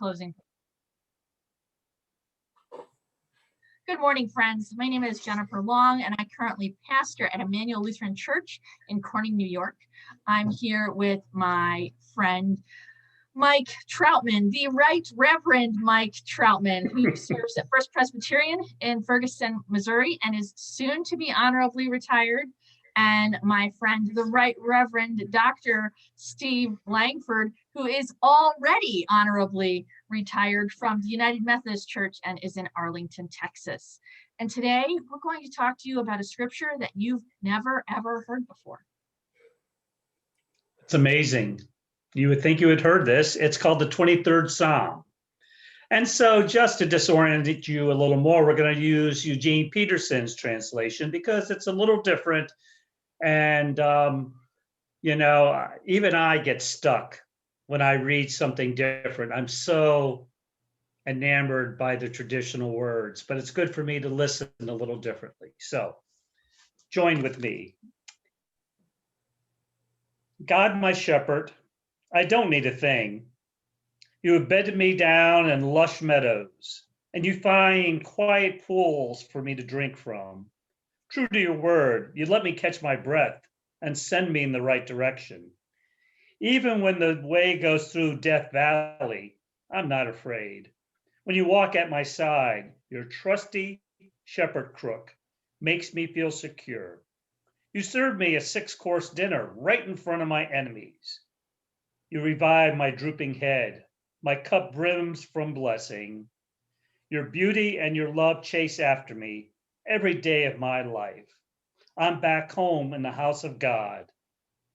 closing. Good morning, friends. My name is Jennifer Long, and I currently pastor at Emmanuel Lutheran Church in Corning, New York. I'm here with my friend, Mike Troutman, the Right Reverend Mike Troutman, who serves at First Presbyterian in Ferguson, Missouri, and is soon to be honorably retired. And my friend, the Right Reverend Dr. Steve Langford, who is already honorably retired from the United Methodist Church and is in Arlington, Texas. And today we're going to talk to you about a scripture that you've never, ever heard before. It's amazing. You would think you had heard this. It's called the 23rd Psalm. And so just to disorient you a little more, we're going to use Eugene Peterson's translation because it's a little different. And, even I get stuck when I read something different. I'm so enamored by the traditional words, but it's good for me to listen a little differently. So join with me. God, my shepherd, I don't need a thing. You have bedded me down in lush meadows, and you find quiet pools for me to drink from. True to your word, you let me catch my breath and send me in the right direction. Even when the way goes through Death Valley, I'm not afraid. When you walk at my side, your trusty shepherd crook makes me feel secure. You serve me a 6-course dinner right in front of my enemies. You revive my drooping head. My cup brims from blessing. Your beauty and your love chase after me every day of my life. I'm back home in the house of God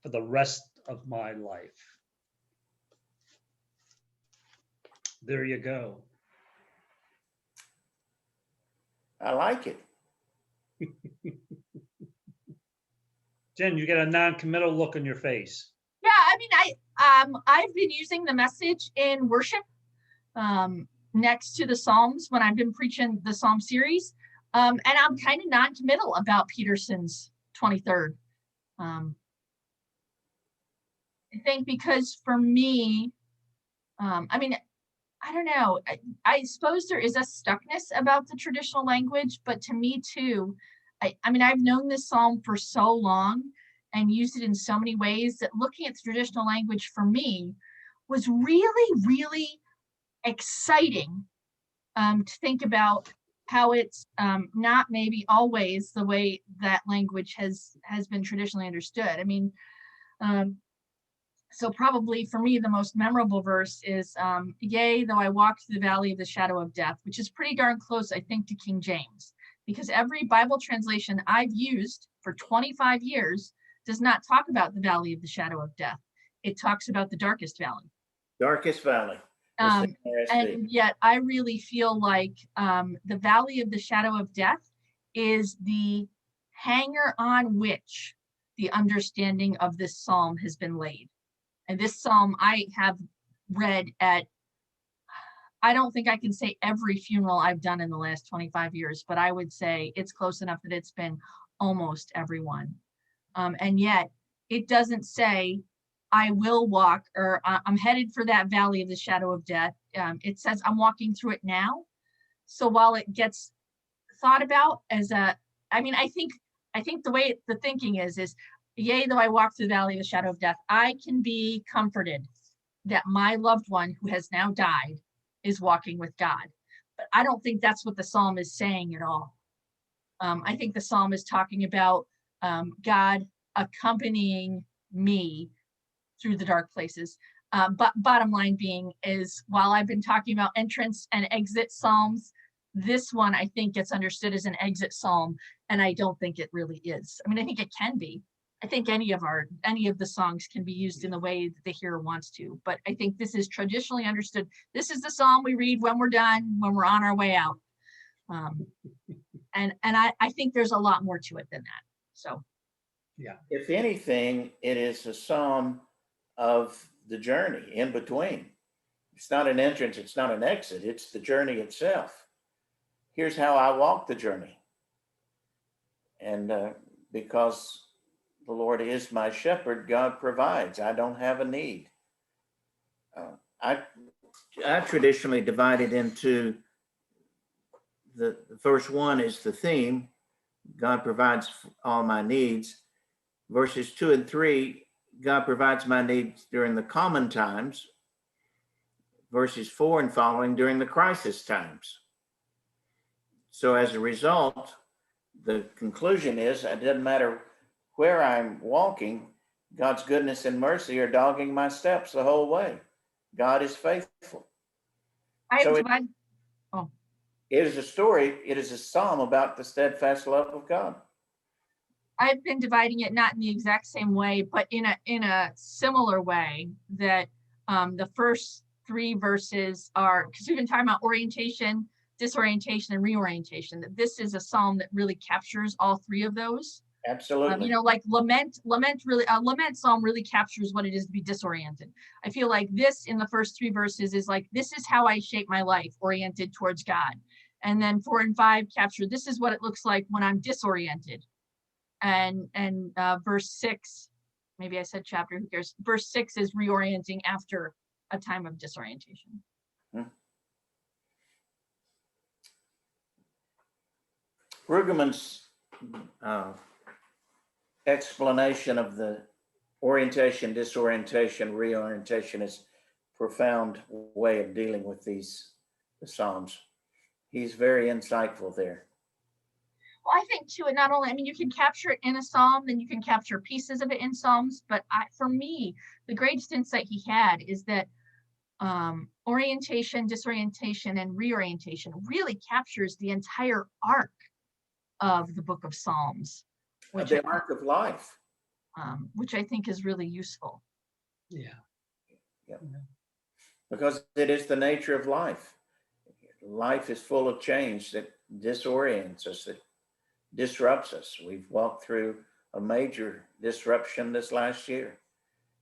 for the rest of my life. There you go. I like it. Jen, you get a non-committal look on your face. Yeah, I've been using the message in worship next to the Psalms when I've been preaching the Psalm series. And I'm kind of non-committal about Peterson's 23rd. I think because for me, I don't know. I suppose there is a stuckness about the traditional language, but to me too, I've known this psalm for so long and used it in so many ways that looking at the traditional language for me was really, really exciting to think about how it's not maybe always the way that language has been traditionally understood. So probably for me, the most memorable verse is, yea, though I walk through the valley of the shadow of death, which is pretty darn close, I think, to King James, because every Bible translation I've used for 25 years does not talk about the valley of the shadow of death. It talks about the darkest valley. Darkest valley. And yet I really feel like the valley of the shadow of death is the hanger on which the understanding of this psalm has been laid. And this psalm I have read at, I don't think I can say every funeral I've done in the last 25 years, but I would say it's close enough that it's been almost everyone. And yet it doesn't say, I will walk, or I'm headed for that valley of the shadow of death. It says I'm walking through it now. So while it gets thought about as I think the way the thinking is yea, though I walk through the valley of the shadow of death, I can be comforted that my loved one who has now died is walking with God. But I don't think that's what the psalm is saying at all. I think the psalm is talking about God accompanying me through the dark places. But bottom line being is, while I've been talking about entrance and exit psalms, this one I think gets understood as an exit psalm, and I don't think it really is. I think it can be. I think any of the songs can be used in the way that the hearer wants to, but I think this is traditionally understood. This is the psalm we read when we're done, when we're on our way out. And I think there's a lot more to it than that. So, yeah. If anything, it is a psalm of the journey in between. It's not an entrance, it's not an exit, it's the journey itself. Here's how I walk the journey. And because the Lord is my shepherd, God provides. I don't have a need. I traditionally divide it into the verse 1 is the theme. God provides all my needs. Verses 2 and 3, God provides my needs during the common times. Verses 4 and following during the crisis times. So as a result, the conclusion is it doesn't matter where I'm walking, God's goodness and mercy are dogging my steps the whole way. God is faithful. So it is a story, it is a psalm about the steadfast love of God. I've been dividing it not in the exact same way, but in a similar way, that the first 3 verses are, because we've been talking about orientation, disorientation, and reorientation, that this is a psalm that really captures all 3 of those. Absolutely. Like lament psalm really captures what it is to be disoriented. I feel like this in the first 3 verses is like, this is how I shape my life, oriented towards God. And then 4 and 5 capture, this is what it looks like when I'm disoriented. And verse 6, maybe I said chapter, who cares? Verse 6 is reorienting after a time of disorientation. Brueggemann's explanation of the orientation, disorientation, reorientation is a profound way of dealing with the Psalms. He's very insightful there. Well, I think too, and not only, I mean, you can capture it in a psalm, then you can capture pieces of it in psalms, but for me, the greatest insight he had is that orientation, disorientation, and reorientation really captures the entire arc of the book of Psalms. The arc of life. Which I think is really useful. Yeah. Because it is the nature of life. Life is full of change that disorients us, that disrupts us. We've walked through a major disruption this last year.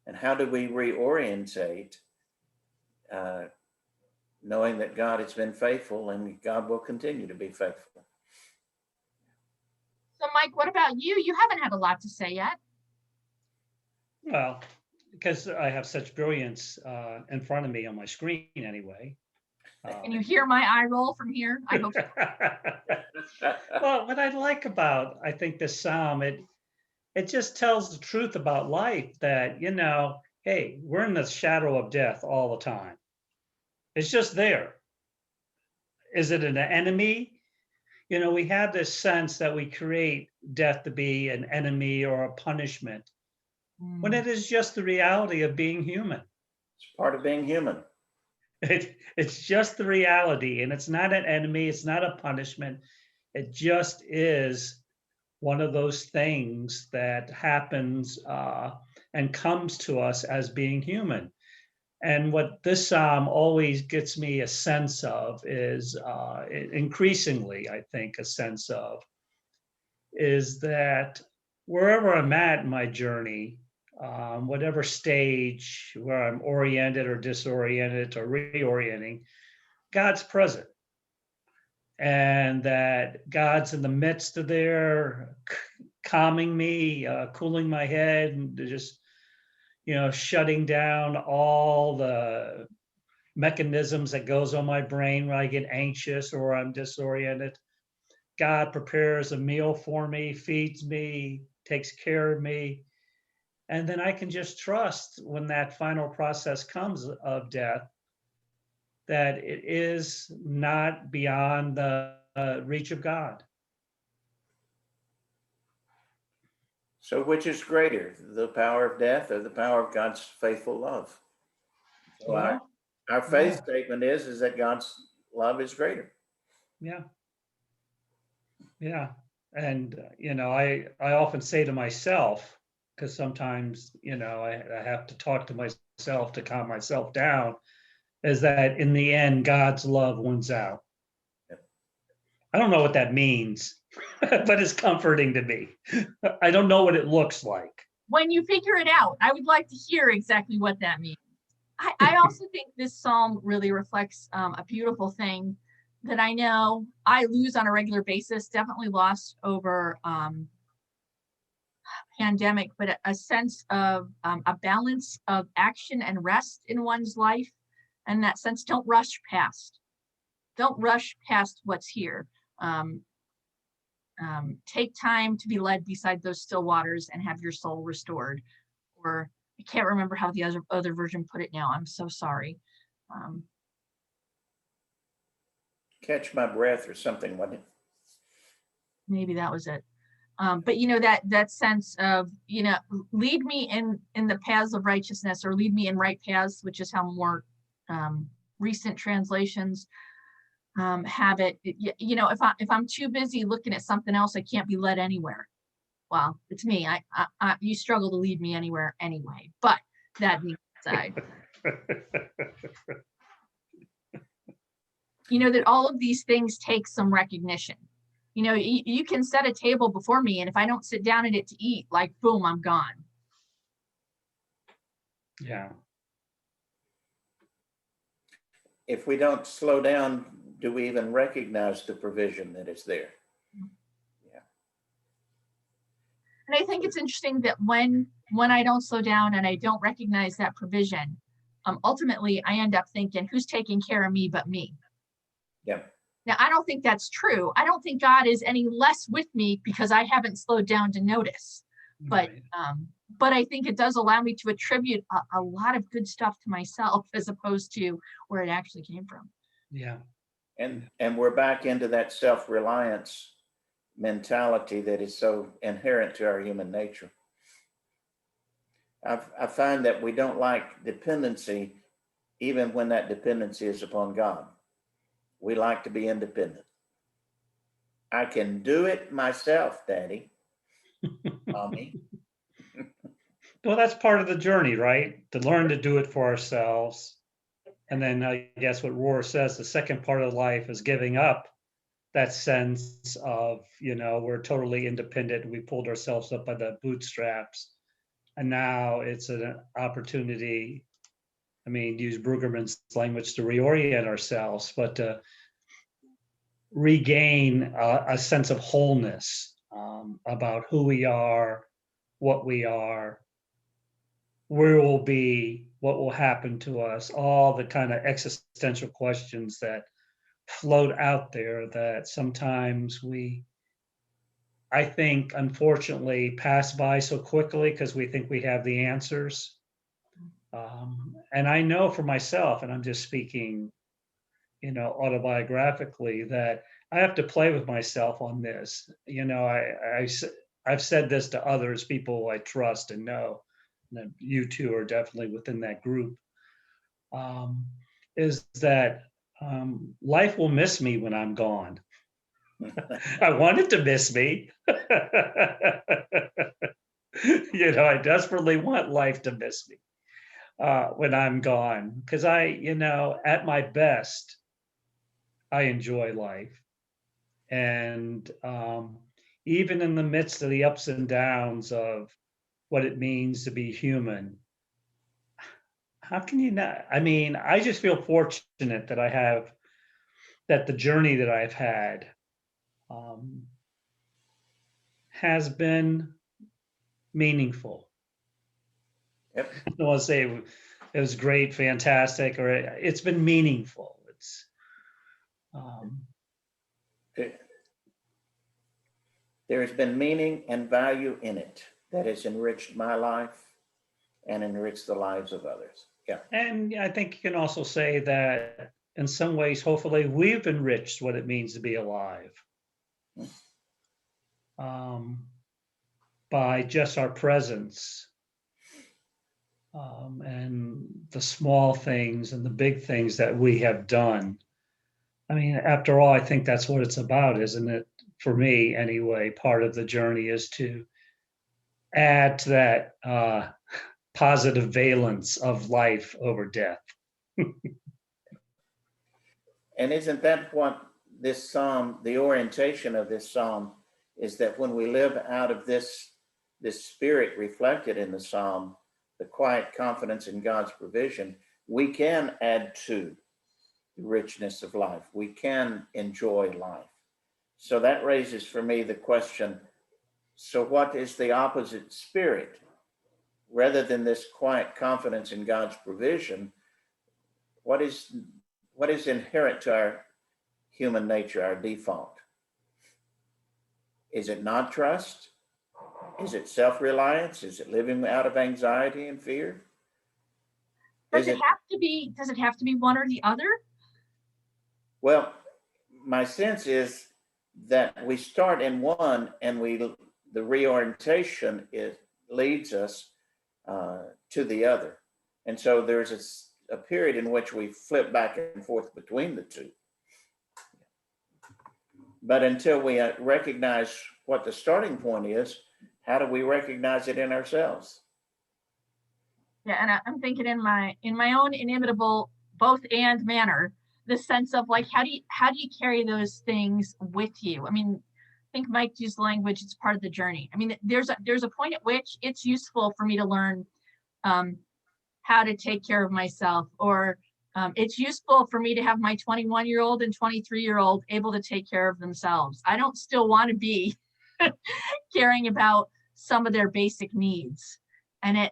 And how do we reorientate, knowing that God has been faithful and God will continue to be faithful? So Mike, what about you? You haven't had a lot to say yet. Well, because I have such brilliance in front of me on my screen anyway. Can you hear my eye roll from here? I hope so. Well, what I like about, I think, this psalm, it just tells the truth about life, that, hey, we're in the shadow of death all the time. It's just there. Is it an enemy? We have this sense that we create death to be an enemy or a punishment, when it is just the reality of being human. It's part of being human. It's just the reality, and it's not an enemy. It's not a punishment. It just is one of those things that happens and comes to us as being human. And what this psalm always gets me a sense of is, increasingly, I think, a sense of, is that wherever I'm at in my journey, whatever stage where I'm oriented or disoriented or reorienting, God's present. And that God's in the midst of there, calming me, cooling my head, and just, shutting down all the mechanisms that goes on my brain when I get anxious or I'm disoriented. God prepares a meal for me, feeds me, takes care of me. And then I can just trust when that final process comes of death, that it is not beyond the reach of God. So which is greater, the power of death or the power of God's faithful love? So Well, our faith statement is that God's love is greater. Yeah. And, I often say to myself, because sometimes, I have to talk to myself to calm myself down, is that in the end, God's love wins out. I don't know what that means, but it's comforting to me. I don't know what it looks like. When you figure it out, I would like to hear exactly what that means. I also think this psalm really reflects a beautiful thing that I know I lose on a regular basis, definitely lost over pandemic, but a sense of a balance of action and rest in one's life. in that sense, don't rush past. Don't rush past what's here. Take time to be led beside those still waters and have your soul restored. Or I can't remember how the other version put it now. I'm so sorry. Catch my breath or something, wasn't it? Maybe that was it. But you know, that sense of, you know, lead me in the paths of righteousness, or lead me in right paths, which is how more recent translations have it. You know, if I'm too busy looking at something else, I can't be led anywhere. Well, it's me. You struggle to lead me anywhere anyway. But that being said, you know, that all of these things take some recognition. You know, you can set a table before me, and if I don't sit down at it to eat, like, boom, I'm gone. Yeah. If we don't slow down, do we even recognize the provision that is there? Yeah. And I think it's interesting that when I don't slow down and I don't recognize that provision, ultimately I end up thinking, who's taking care of me but me? Yeah. Now, I don't think that's true. I don't think God is any less with me because I haven't slowed down to notice. But but I think it does allow me to attribute a lot of good stuff to myself as opposed to where it actually came from. Yeah. And we're back into that self-reliance mentality that is so inherent to our human nature. I find that we don't like dependency, even when that dependency is upon God. We like to be independent. I can do it myself, Daddy, Mommy. Well, that's part of the journey, right? To learn to do it for ourselves. And then I guess what Rohr says, the second part of life is giving up that sense of, you know, we're totally independent. We pulled ourselves up by the bootstraps. And now it's an opportunity, I mean, use Brueggemann's language, to reorient ourselves, but to regain a sense of wholeness about who we are, what we are, where we'll be, what will happen to us, all the kind of existential questions that float out there that sometimes I think, unfortunately, pass by so quickly because we think we have the answers. And I know for myself, and I'm just speaking, you know, autobiographically, that I have to play with myself on this. You know, I've said this to others, people I trust and know, and you two are definitely within that group, is that life will miss me when I'm gone. I want it to miss me. You know, I desperately want life to miss me when I'm gone, because you know, at my best, I enjoy life. And even in the midst of the ups and downs of what it means to be human, how can you not? I mean, I just feel fortunate that the journey that I've had has been meaningful. Yep. I don't want to say it was great, fantastic, or it's been meaningful. It's there has been meaning and value in it that has enriched my life and enriched the lives of others. Yeah. And I think you can also say that in some ways, hopefully, we've enriched what it means to be alive by just our presence and the small things and the big things that we have done. I mean, after all, I think that's what it's about, isn't it? For me, anyway, part of the journey is to add to that positive valence of life over death. And isn't that what this psalm, the orientation of this psalm, is that when we live out of this spirit reflected in the psalm, the quiet confidence in God's provision, we can add to the richness of life. We can enjoy life. So that raises for me the question, so what is the opposite spirit? Rather than this quiet confidence in God's provision, what is inherent to our human nature, our default? Is it not trust? Is it self-reliance? Is it living out of anxiety and fear? Does it have to be one or the other? Well, my sense is that we start in one, and the reorientation leads us to the other, and so there's a period in which we flip back and forth between the two. But until we recognize what the starting point is, how do we recognize it in ourselves? Yeah, and I'm thinking in my own inimitable both and manner, the sense of like how do you carry those things with you? I mean, I think Mike used language, it's part of the journey. I mean, there's a point at which it's useful for me to learn how to take care of myself, or it's useful for me to have my 21-year-old and 23-year-old able to take care of themselves. I don't still want to be caring about some of their basic needs. And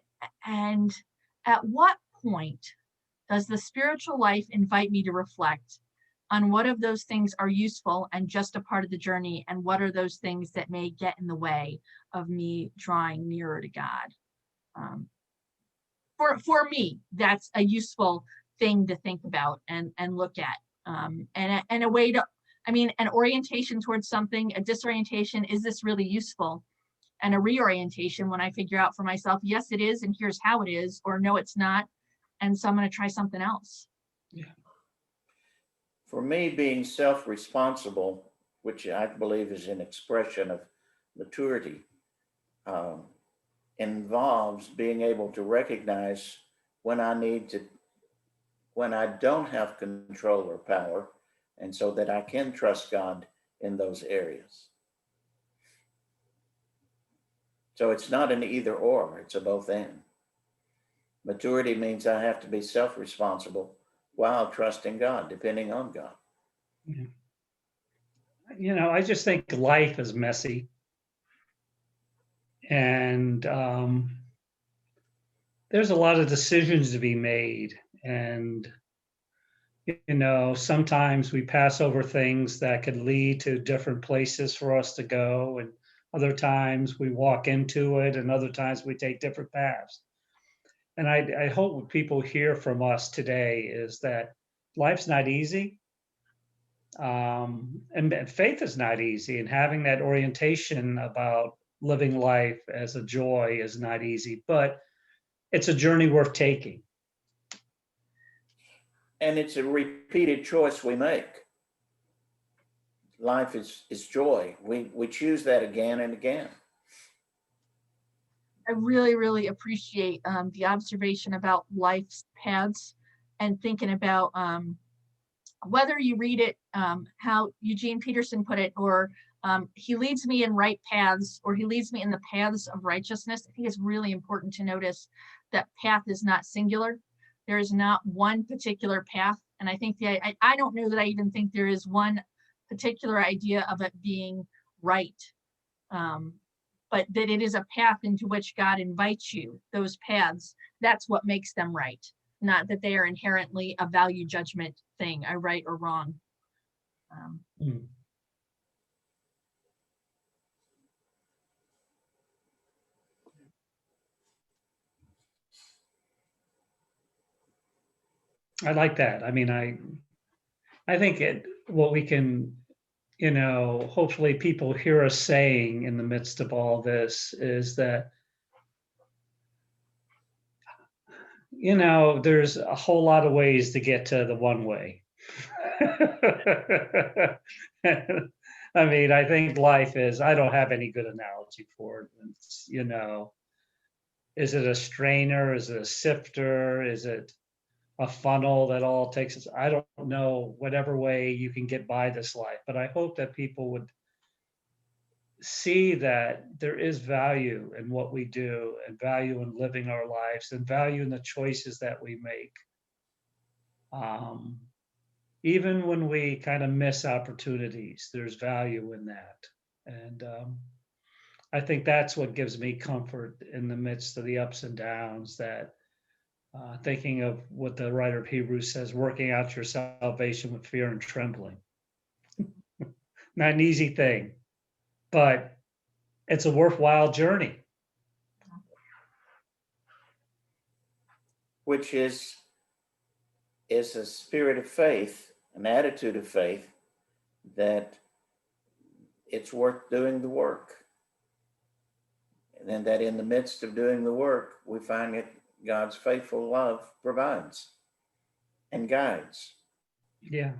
at what point does the spiritual life invite me to reflect on what of those things are useful and just a part of the journey, and what are those things that may get in the way of me drawing nearer to God? For me, that's a useful thing to think about and look at, and a way to, I mean, an orientation towards something, a disorientation, is this really useful? And a reorientation, when I figure out for myself, yes, it is, and here's how it is, or no, it's not, and so I'm going to try something else. Yeah. For me, being self-responsible, which I believe is an expression of maturity, involves being able to recognize when when I don't have control or power, and so that I can trust God in those areas. So it's not an either or, it's a both and. Maturity means I have to be self-responsible while trusting God, depending on God. Yeah. You know, I just think life is messy. And there's a lot of decisions to be made. And, you know, sometimes we pass over things that could lead to different places for us to go. And other times we walk into it, and other times we take different paths. And I hope what people hear from us today is that life's not easy. And faith is not easy, and having that orientation about living life as a joy is not easy, but it's a journey worth taking. And it's a repeated choice we make. Life is joy. We choose that again and again. I really, really appreciate the observation about life's paths, and thinking about whether you read it, how Eugene Peterson put it, or he leads me in right paths, or he leads me in the paths of righteousness. I think it's really important to notice that path is not singular. There is not one particular path. And I think I don't know that I even think there is one particular idea of it being right. But that it is a path into which God invites you, those paths, that's what makes them right. Not that they are inherently a value judgment thing, a right or wrong. I like that. I mean, I think what we can, you know, hopefully people hear us saying in the midst of all this is that, you know, there's a whole lot of ways to get to the one way. I mean, I think life is, I don't have any good analogy for it. It's, you know, is it a strainer? Is it a sifter? Is it a funnel that all takes us? I don't know, whatever way you can get by this life. But I hope that people would see that there is value in what we do, and value in living our lives, and value in the choices that we make. Even when we kind of miss opportunities, there's value in that. And I think that's what gives me comfort in the midst of the ups and downs, that thinking of what the writer of Hebrews says, working out your salvation with fear and trembling. Not an easy thing, but it's a worthwhile journey. Which is a spirit of faith, an attitude of faith, that it's worth doing the work. And then that in the midst of doing the work, we find that God's faithful love provides and guides. Yeah.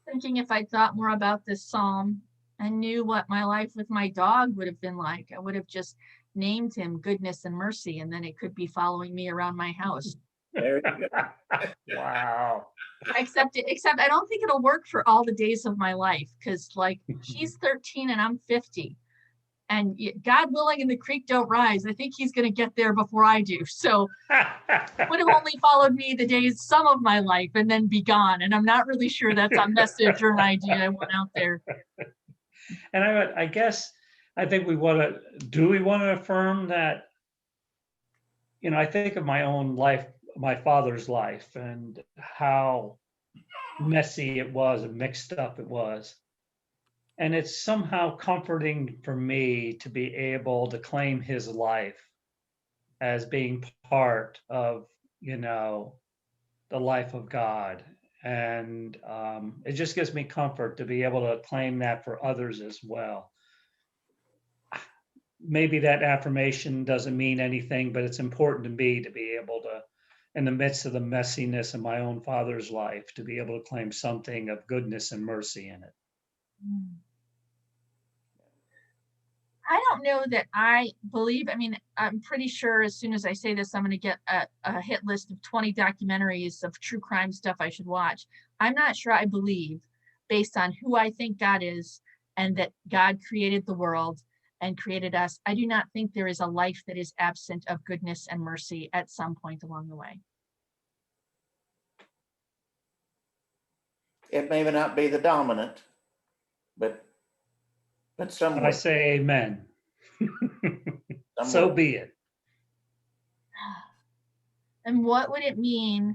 Thinking if I thought more about this psalm and knew what my life with my dog would have been like, I would have just named him Goodness and Mercy, and then it could be following me around my house. There you go. Wow. Except I don't think it'll work for all the days of my life, because like he's 13 and I'm 50. And God willing and the creek don't rise, I think he's going to get there before I do. So would have only followed me the days, some of my life, and then be gone. And I'm not really sure that's a message or an idea I want out there. And I guess I think we want to affirm that, I think of my own life, my father's life, and how messy it was and mixed up it was. And it's somehow comforting for me to be able to claim his life as being part of, the life of God. And it just gives me comfort to be able to claim that for others as well. Maybe that affirmation doesn't mean anything, but it's important to me to be able to, in the midst of the messiness of my own father's life, to be able to claim something of goodness and mercy in it. I don't know that I believe, I'm pretty sure as soon as I say this, I'm going to get a hit list of 20 documentaries of true crime stuff I should watch. I'm not sure I believe, based on who I think God is and that God created the world and created us, I do not think there is a life that is absent of goodness and mercy at some point along the way. It may not be the dominant, but somewhat. I say amen. So be it. And what would it mean?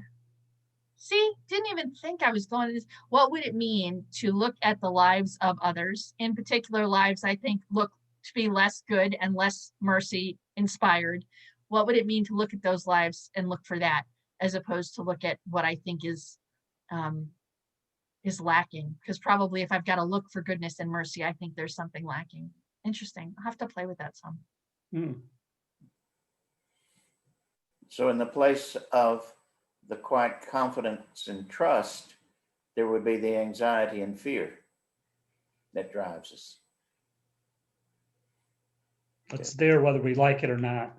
See, didn't even think I was going to this. What would it mean to look at the lives of others, in particular lives I think look to be less good and less mercy inspired? What would it mean to look at those lives and look for that, as opposed to look at what I think is lacking? Because probably if I've got to look for goodness and mercy, I think there's something lacking. Interesting. I'll have to play with that some. So in the place of the quiet confidence and trust, there would be the anxiety and fear that drives us. It's there whether we like it or not.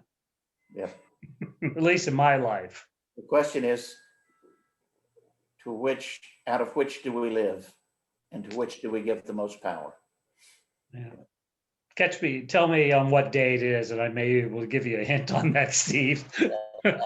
Yep. At least in my life. The question is, out of which do we live, and to which do we give the most power? Yeah. Tell me on what day it is, and I may be able to give you a hint on that, Steve. Well,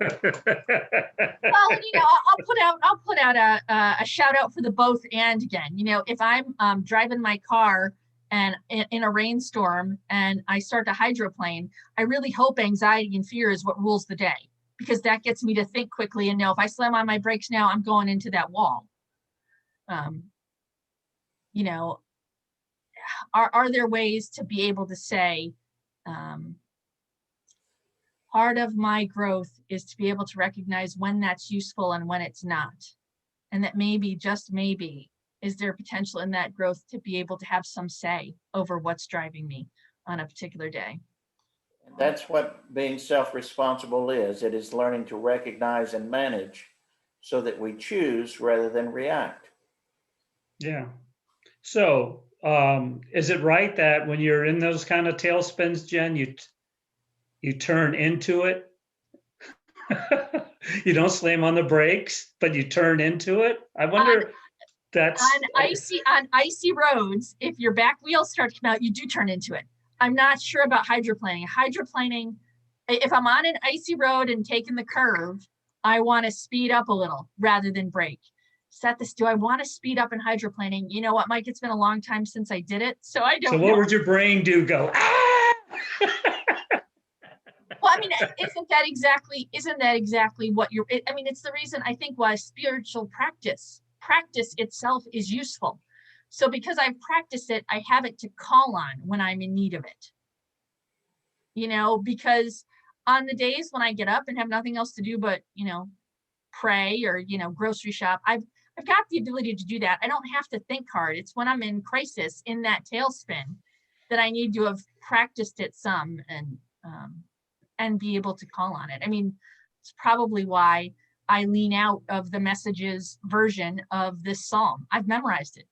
I'll put out a shout out for the both and again. If I'm driving my car and in a rainstorm and I start to hydroplane, I really hope anxiety and fear is what rules the day, because that gets me to think quickly and know if I slam on my brakes now, I'm going into that wall. Are there ways to be able to say, part of my growth is to be able to recognize when that's useful and when it's not, and that maybe, just maybe, is there potential in that growth to be able to have some say over what's driving me on a particular day? That's what being self-responsible is. It is learning to recognize and manage so that we choose rather than react. Yeah. So is it right that when you're in those kind of tailspins, Jen, you turn into it? You don't slam on the brakes, but you turn into it? I wonder that's on icy roads, if your back wheels start to come out, you do turn into it. I'm not sure about hydroplaning. Hydroplaning, if I'm on an icy road and taking the curve, I want to speed up a little rather than brake. Do I want to speed up in hydroplaning? You know what, Mike? It's been a long time since I did it, so I don't know. So what would your brain do? Go, ah! Well, I mean, isn't that exactly what you're, I mean, it's the reason I think why spiritual practice itself is useful. So because I've practiced it, I have it to call on when I'm in need of it. You know, because on the days when I get up and have nothing else to do but, you know, pray or, you know, grocery shop, I've got the ability to do that. I don't have to think hard. It's when I'm in crisis, in that tailspin, that I need to have practiced it some and be able to call on it. I mean, it's probably why I lean out of the Messages version of this psalm. I've memorized it.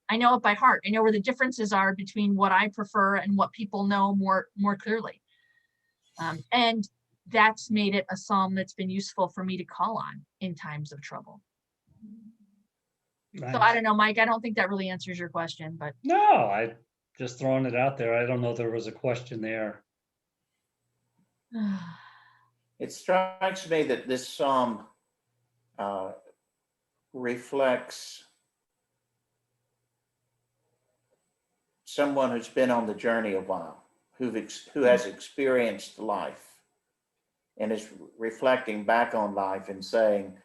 I know it by heart. I know where the differences are between what I prefer and what people know more clearly. And that's made it a psalm that's been useful for me to call on in times of trouble. Nice. So I don't know, Mike, I don't think that really answers your question, but. No, I just throwing it out there. I don't know if there was a question there. It strikes me that this psalm reflects someone who's been on the journey a while, who has experienced life and is reflecting back on life and saying,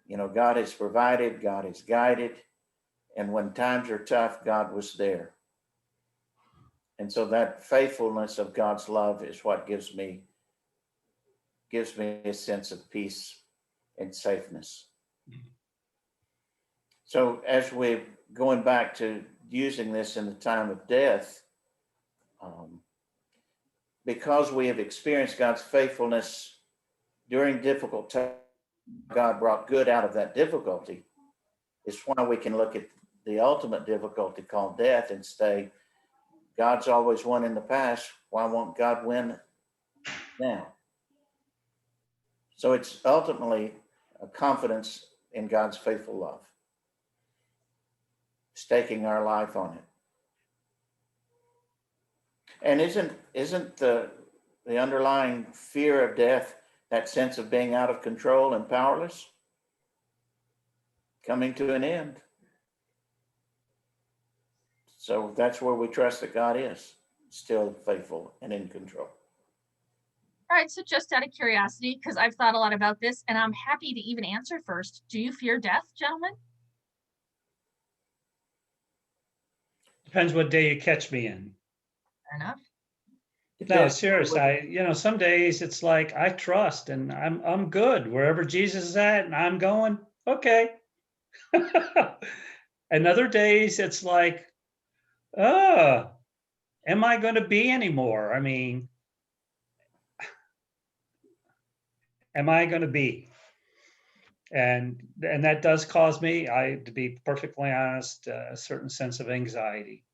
you know, God has provided, God has guided, and when times are tough, God was there. And so that faithfulness of God's love is what gives me a sense of peace and safeness. So as we're going back to using this in the time of death, because we have experienced God's faithfulness during difficult times, God brought good out of that difficulty. It's why we can look at the ultimate difficulty called death and say, God's always won in the past. Why won't God win now? So it's ultimately a confidence in God's faithful love, staking our life on it. And isn't the underlying fear of death that sense of being out of control and powerless, coming to an end? So that's where we trust that God is still faithful and in control. All right, so just out of curiosity, because I've thought a lot about this and I'm happy to even answer first. Do you fear death, gentlemen? Depends what day you catch me in. Fair enough. No, serious. Some days it's like I trust and I'm good wherever Jesus is at and I'm going, okay. And other days it's like, am I going to be anymore? I mean, am I going to be? And that does cause me, to be perfectly honest, a certain sense of anxiety.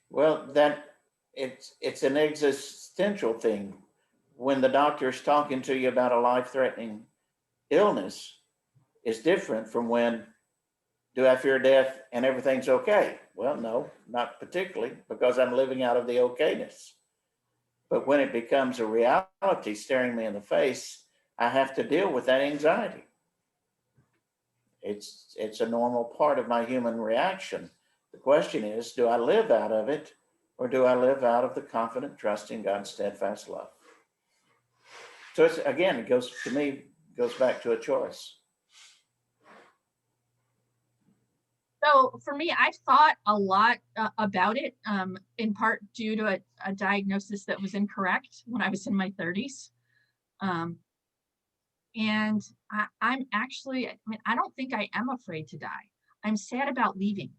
Well, it's an existential thing. When the doctor's talking to you about a life-threatening illness, is different from when, do I fear death and everything's okay? Well, no, not particularly, because I'm living out of the okayness. But when it becomes a reality staring me in the face, I have to deal with that anxiety. It's a normal part of my human reaction. The question is, do I live out of it, or do I live out of the confident trust in God's steadfast love? So it goes back to a choice. So for me, I've thought a lot about it, in part due to a diagnosis that was incorrect when I was in my 30s. And I'm actually, I don't think I am afraid to die. I'm sad about leaving.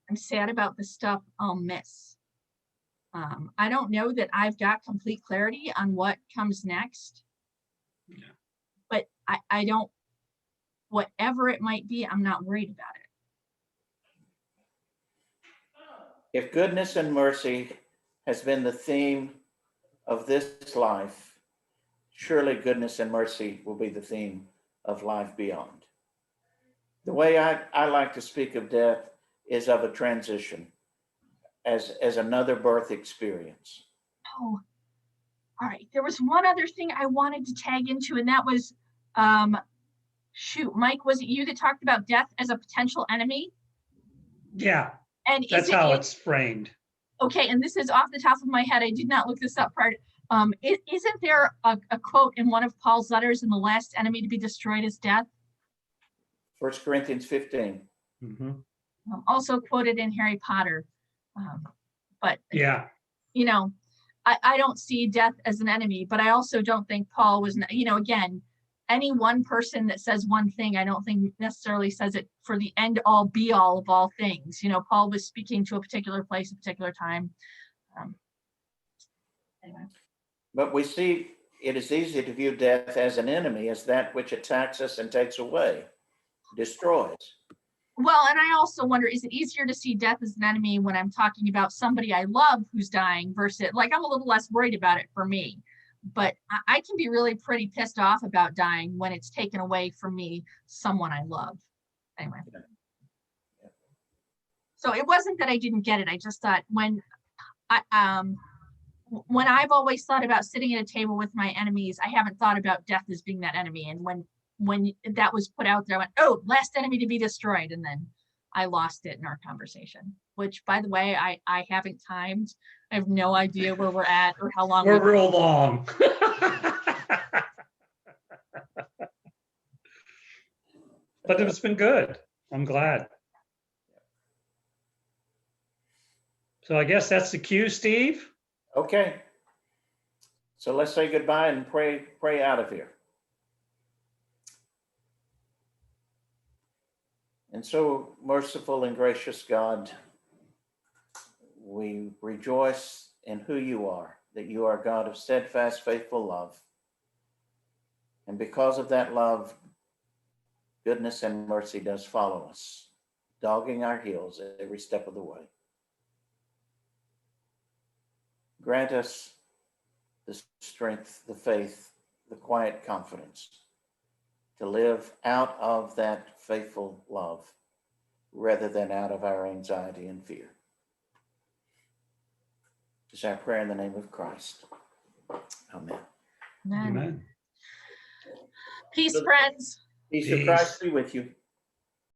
I'm sad about the stuff I'll miss. I don't know that I've got complete clarity on what comes next. Yeah. But I don't, whatever it might be, I'm not worried about it. If goodness and mercy has been the theme of this life, surely goodness and mercy will be the theme of life beyond. The way I like to speak of death is of a transition, as another birth experience. Oh, all right. There was one other thing I wanted to tag into, and that was, shoot, Mike, was it you that talked about death as a potential enemy? Yeah. And That's how it's framed. Okay, and this is off the top of my head. I did not look this up prior. Isn't there a quote in one of Paul's letters, "And the last enemy to be destroyed is death"? 1 Corinthians 15. Mm-hmm. Also quoted in Harry Potter. But yeah, I don't see death as an enemy, but I also don't think Paul was, again, any one person that says one thing, I don't think necessarily says it for the end all be all of all things. Paul was speaking to a particular place, a particular time. Anyway. But we see it is easy to view death as an enemy, as that which attacks us and takes away, destroys. Well, and I also wonder, is it easier to see death as an enemy when I'm talking about somebody I love who's dying versus, like, I'm a little less worried about it for me, but I can be really pretty pissed off about dying when it's taken away from me, someone I love. Anyway. Yeah. So it wasn't that I didn't get it. I just thought when I've always thought about sitting at a table with my enemies, I haven't thought about death as being that enemy. And when that was put out there, I went, oh, last enemy to be destroyed. And then I lost it in our conversation, which, by the way, I haven't timed. I have no idea where we're at or how long. We're real long. But it's been good. I'm glad. So I guess that's the cue, Steve. Okay. So let's say goodbye and pray out of here. And so, merciful and gracious God, we rejoice in who you are, that you are God of steadfast, faithful love. And because of that love, goodness and mercy does follow us, dogging our heels every step of the way. Grant us the strength, the faith, the quiet confidence to live out of that faithful love rather than out of our anxiety and fear. This is our prayer in the name of Christ. Amen. Amen. Amen. Peace, friends. Peace of Christ be with you.